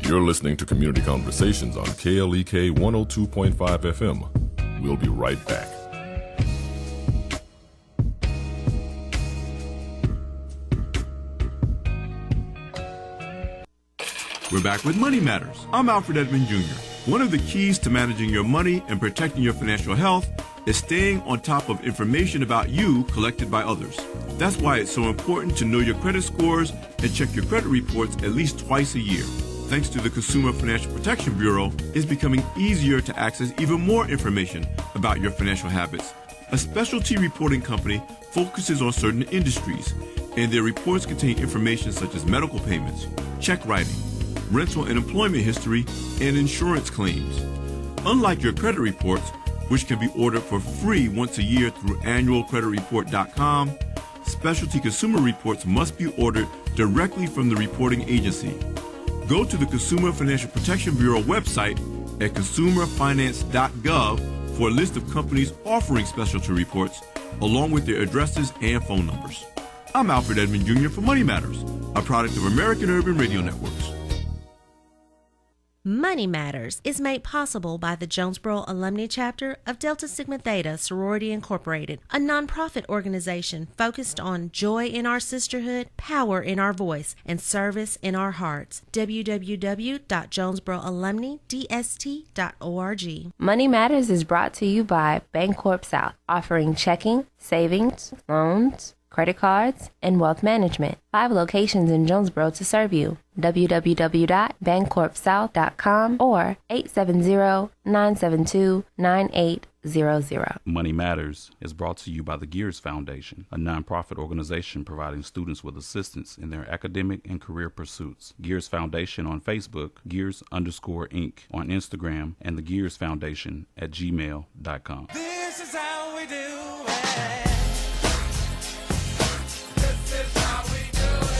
You're listening to Community Conversations on KLEK 102.5 FM. We'll be right back. We're back with Money Matters. I'm Alfred Edmond Jr. One of the keys to managing your money and protecting your financial health is staying on top of information about you collected by others. That's why it's so important to know your credit scores and check your credit reports at least twice a year. Thanks to the Consumer Financial Protection Bureau, it's becoming easier to access even more information about your financial habits. A specialty reporting company focuses on certain industries, and their reports contain information such as medical payments, check writing, rental and employment history, and insurance claims. Unlike your credit reports, which can be ordered for free once a year through annualcreditreport.com, specialty consumer reports must be ordered directly from the reporting agency. Go to the Consumer Financial Protection Bureau website at consumerfinance.gov for a list of companies offering specialty reports, along with their addresses and phone numbers. I'm Alfred Edmond Jr. for Money Matters, a product of American Urban Radio Networks. Money Matters is made possible by the Jonesboro Alumni Chapter of Delta Sigma Theta Sorority Incorporated, a nonprofit organization focused on joy in our sisterhood, power in our voice, and service in our hearts. www.jonesboroalumnidst.org. Money Matters is brought to you by Bancorp South, offering checking, savings, loans, credit cards, and wealth management. 5 locations in Jonesboro to serve you. www.bancorpsouth.com or 870-972-9800. Money Matters is brought to you by the Gears Foundation, a nonprofit organization providing students with assistance in their academic and career pursuits. Gears Foundation on Facebook, Gears_Inc. on Instagram, and the Gears Foundation at gmail.com. This is how we do it.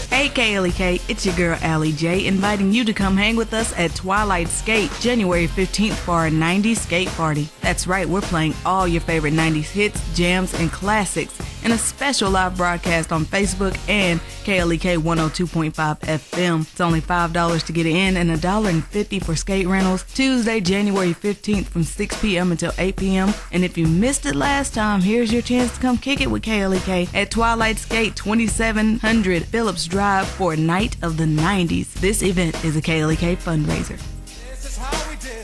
Hey KLEK, it's your girl Allie J, inviting you to come hang with us at Twilight Skate, January 15th for our 90s skate party. That's right, we're playing all your favorite 90s hits, jams, and classics in a special live broadcast on Facebook and KLEK 102.5 FM. It's only $5 to get in and $1.50 for skate rentals. Tuesday, January 15th from 6 p.m. until 8 p.m. And if you missed it last time, here's your chance to come kick it with KLEK at Twilight Skate, 2700 Phillips Drive for Night of the 90s. This event is a KLEK fundraiser. This is how we do it.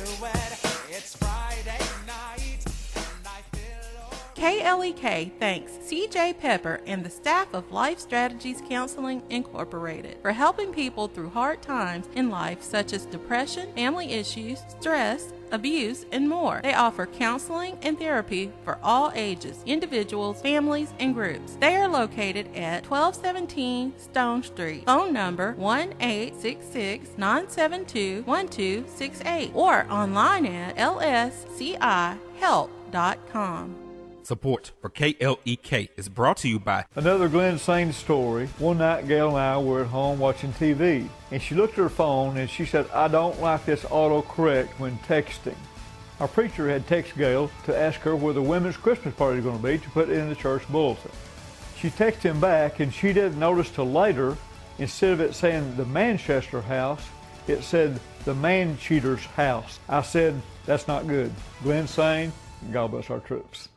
It's Friday night. And I feel KLEK thanks CJ Pepper and the staff of Life Strategies Counseling Incorporated for helping people through hard times in life such as depression, family issues, stress, abuse, and more. They offer counseling and therapy for all ages, individuals, families, and groups. They are located at 1217 Stone Street. Phone number 1-866-972-1268 or online at lscihelp.com. Support for KLEK is brought to you by another Glenn Sain story. One night, Gail and I were at home watching TV, and she looked at her phone and she said, "I don't like this autocorrect when texting." Our preacher had texted Gail to ask her where the women's Christmas party is going to be to put it in the church bulletin. She texted him back, and she didn't notice till later, instead of it saying the Manchester house, it said the Man-Cheater's house. I said, "That's not good." Glenn Sain, God bless our troops.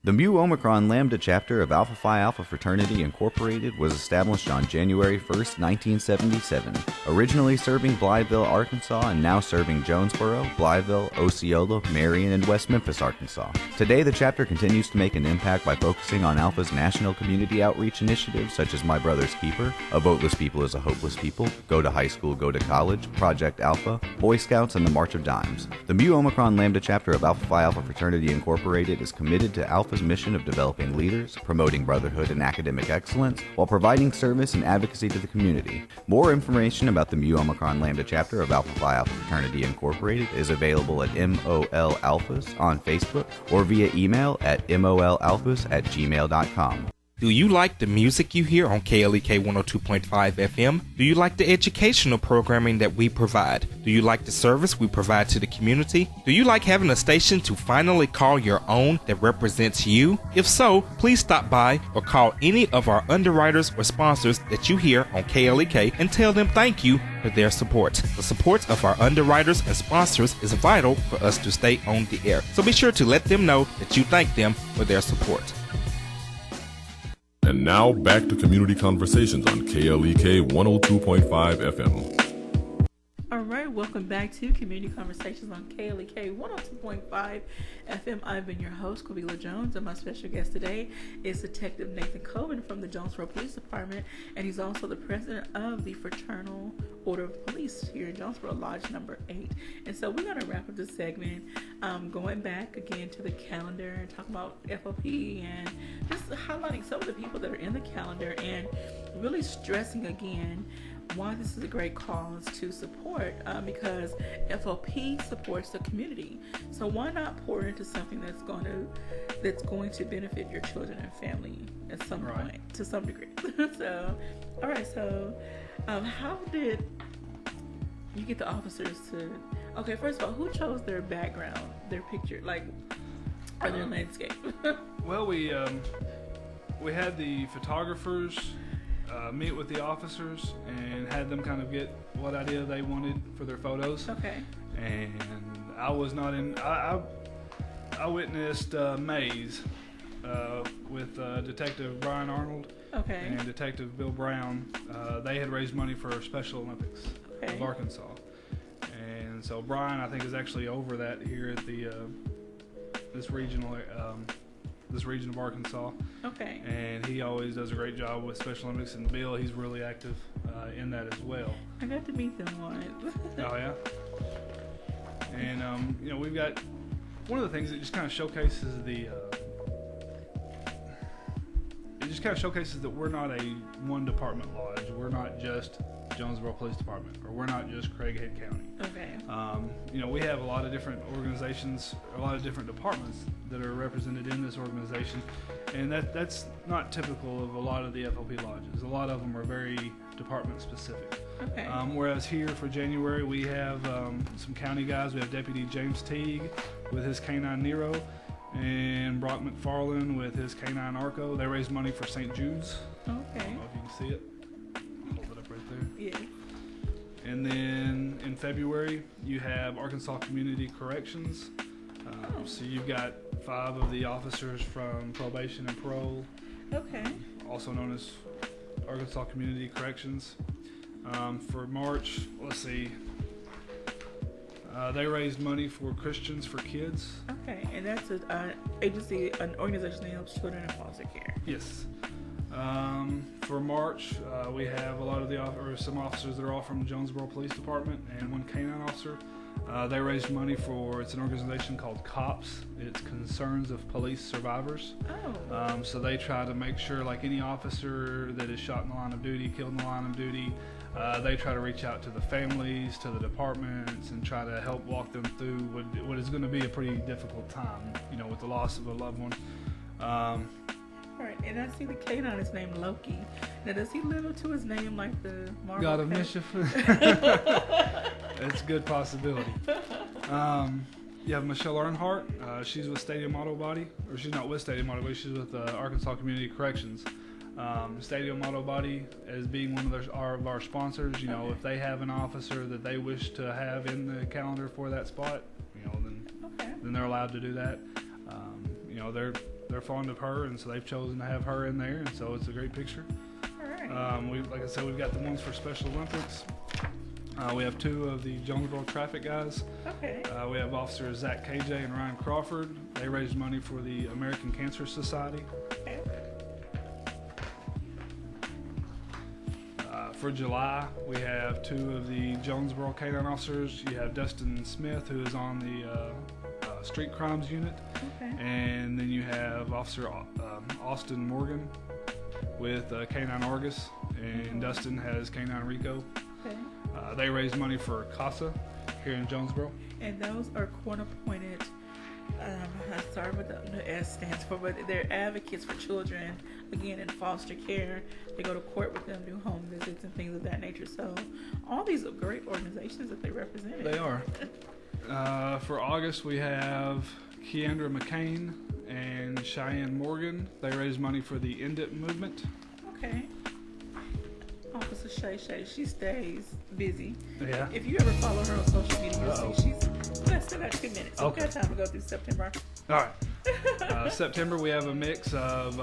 The Mu Omicron Lambda chapter of Alpha Phi Alpha Fraternity Incorporated was established on January 1st, 1977, originally serving Blytheville, Arkansas, and now serving Jonesboro, Blytheville, Osceola, Marion, and West Memphis, Arkansas. Today, the chapter continues to make an impact by focusing on Alpha's national community outreach initiatives such as My Brother's Keeper, A Voteless People is a Hopeless People, Go to High School, Go to College, Project Alpha, Boy Scouts, and the March of Dimes. The Mu Omicron Lambda chapter of Alpha Phi Alpha Fraternity Incorporated is committed to Alpha's mission of developing leaders, promoting brotherhood and academic excellence, while providing service and advocacy to the community. More information about the Mu Omicron Lambda chapter of Alpha Phi Alpha Fraternity Incorporated is available at MOL Alphas on Facebook or via email at molalphas@gmail.com. Do you like the music you hear on KLEK 102.5 FM? Do you like the educational programming that we provide? Do you like the service we provide to the community? Do you like having a station to finally call your own that represents you? If so, please stop by or call any of our underwriters or sponsors that you hear on KLEK and tell them thank you for their support. The support of our underwriters and sponsors is vital for us to stay on the air, so be sure to let them know that you thank them for their support. And now back to Community Conversations on KLEK 102.5 FM. All right, welcome back to Community Conversations on KLEK 102.5 FM. I've been your host, Kavila Jones, and my special guest today is Detective Nathan Coleman from the Jonesboro Police Department, and he's also the president of the Fraternal Order of Police here in Jonesboro, Lodge number 8. And so we're going to wrap up this segment going back again to the calendar and talking about FOP and just highlighting some of the people that are in the calendar and really stressing again why this is a great cause to support, because FOP supports the community. So why not pour into something that's going to benefit your children and family at some point, to some degree. So, all right. So, how did you get the officers to? Okay, first of all, who chose their background, their picture, or their landscape? Well, we had the photographers meet with the officers and had them kind of get what idea they wanted for their photos. Okay. And I was not in. I witnessed Maze with Detective Brian Arnold. Okay. And Detective Bill Brown. They had raised money for Special Olympics of Arkansas. And so Brian, I think, is actually over that here at the this region of Arkansas. Okay. And he always does a great job with Special Olympics, and Bill, he's really active in that as well. I got to meet them once. Oh yeah. And we've got one of the things that just kind of showcases that we're not a one department lodge. We're not just Jonesboro Police Department, or we're not just Craighead County. Okay. We have a lot of different organizations, a lot of different departments that are represented in this organization, and that's not typical of a lot of the FOP lodges. A lot of them are very department specific. Okay. Whereas here for January we have some county guys. We have Deputy James Teague with his K-9 Nero, and Brock McFarland with his K-9 Arco. They raise money for St. Jude's. Okay. I don't know if you can see it. Hold it up right there. Yeah. And then in February, you have Arkansas Community Corrections. So you've got 5 of the officers from probation and parole. Okay. Also known as Arkansas Community Corrections. For March, let's see. They raised money for Christians for Kids. Okay, and that's an agency, an organization that helps children in foster care. Yes. For March, we have a lot of some officers that are all from the Jonesboro Police Department and one canine officer. They raised money for, it's an organization called COPS. It's Concerns of Police Survivors. Oh. So they try to make sure, like any officer that is shot in the line of duty, killed in the line of duty, they try to reach out to the families, to the departments, and try to help walk them through what is going to be a pretty difficult time, with the loss of a loved one. All right, and I see the canine is named Loki. Now, does he live up to his name like the Marvel? God of Mischief? It's a good possibility. You have Michelle Earnhardt. She's with Stadium Auto Body, or she's not with Stadium Auto Body. She's with Arkansas Community Corrections. Stadium Auto Body as being one of our sponsors. If they have an officer that they wish to have in the calendar for that spot, then they're allowed to do that. They're fond of her, and so they've chosen to have her in there, and so it's a great picture. All right. Like I said, we've got the ones for Special Olympics. We have 2 of the Jonesboro traffic guys. Okay. We have Officers Zach KJ and Ryan Crawford. They raised money for the American Cancer Society. Okay. For July, we have 2 of the Jonesboro canine officers. You have Dustin Smith, who is on the Street Crimes Unit. Okay. And then you have Officer Austin Morgan with Canine Argus, and Dustin has Canine Rico. Okay. They raised money for CASA here in Jonesboro. And those are court-appointed, I'm sorry what the S stands for, but they're advocates for children, again, in foster care. They go to court with them, do home visits and things of that nature. So all these are great organizations that they represent. They are. For August, we have Keandra McCain and Cheyenne Morgan. They raise money for the End It movement. Okay. Officer Shay Shay, she stays busy. Yeah. If you ever follow her on social media, you'll see she's still got 2 minutes. So Okay. we've got time to go through September. All right. September, we have a mix of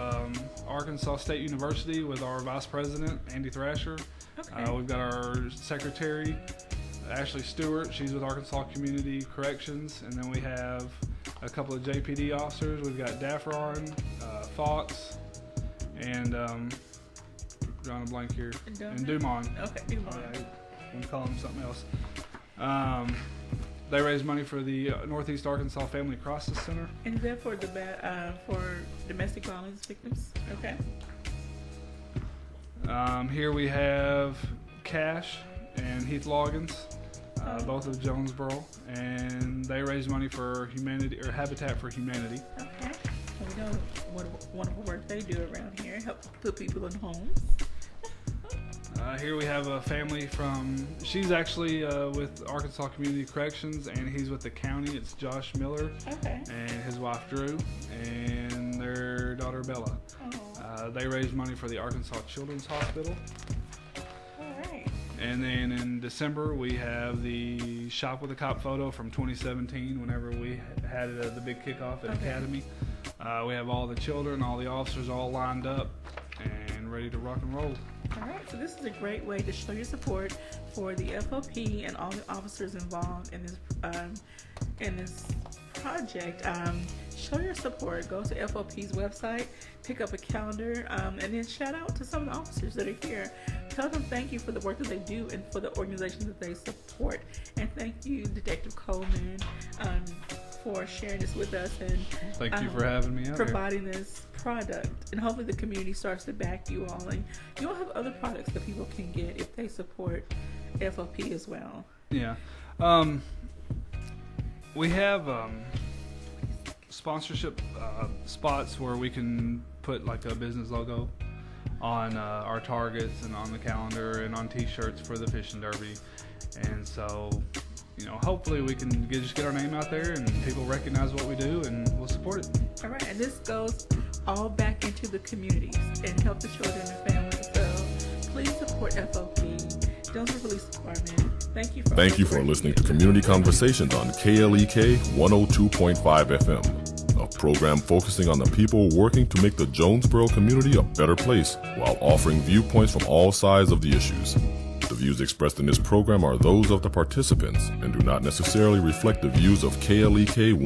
Arkansas State University with our Vice President, Andy Thrasher. Okay. We've got our Secretary, Ashley Stewart. She's with Arkansas Community Corrections. And then we have a couple of JPD officers. We've got Daffron, Fox, and drawing a blank here. And Dumont. Okay, Dumont. I'm going to call him something else. They raise money for the Northeast Arkansas Family Crisis Center. And is that for domestic violence victims? Okay. Here we have Cash and Heath Loggins, both of Jonesboro, and they raise money for humanity or Habitat for Humanity. Okay. Well, we know what wonderful work they do around here, help put people in homes. Here we have a family she's actually with Arkansas Community Corrections, and he's with the county. It's Josh Miller and his wife Drew and their daughter Bella. They raise money for the Arkansas Children's Hospital. And then in December, we have the Shop with a Cop photo from 2017, whenever we had the big kickoff at Academy. We have all the children, all the officers all lined up and ready to rock and roll. All right, so this is a great way to show your support for the FOP and all the officers involved in this project. Show your support. Go to FOP's website, pick up a calendar, and then shout out to some of the officers that are here. Tell them thank you for the work that they do and for the organizations that they support. And thank you, Detective Coleman, for sharing this with us and thank you for having me out providing this product. And hopefully the community starts to back you all, and you'll have other products that people can get if they support FOP as well. Yeah. We have sponsorship spots where we can put like a business logo on our targets and on the calendar and on t-shirts for the fishing derby. And so, hopefully we can just get our name out there and people recognize what we do and we'll support it. All right, and this goes all back into the communities and help the children and families. So please support FOP, Jonesboro Police Department. Thank you for listening to Community Conversations on KLEK 102.5 FM, a program focusing on the people working to make the Jonesboro community a better place while offering viewpoints from all sides of the issues. The views expressed in this program are those of the participants and do not necessarily reflect the views of KLEK 102.